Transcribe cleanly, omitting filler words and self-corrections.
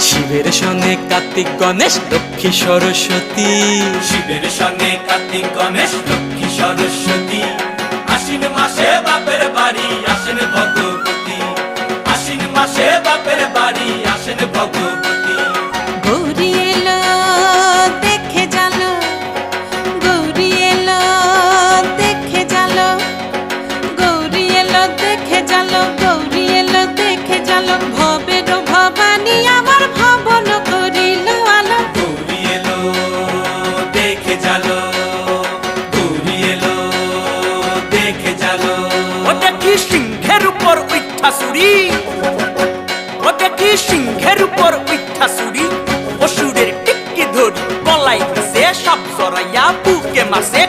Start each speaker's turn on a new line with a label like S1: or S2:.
S1: শিবের সঙ্গে কার্তিক গণেশ লক্ষ্মী সরস্বতী,
S2: শিবের সঙ্গে কার্তিক গণেশ লক্ষ্মী সরস্বতী। আশ্বিন মাসে বাপের বাড়ি আসেন ভগবতী, আশ্বিন মাসে বাপের বাড়ি আসেন ভগবতী।
S3: গৌরী এলো দেখে জালো, গৌরী এলো দেখে জালো, গৌরী এলো দেখে জালো, গৌরী এলো দেখে জালো। ভবের ভবানী আমার ভবন করিল আলো।
S2: গৌরী এলো দেখে জালো, গৌরী এলো দেখে জালো।
S4: ও দেখি সিংহের উপর উঠা চুরি, ও দেখি সিংহের উপর উঠা চুরি। অসুরের টিকি ধরি গলায় গেছে, সব জড়াইয়া বুকে মাসে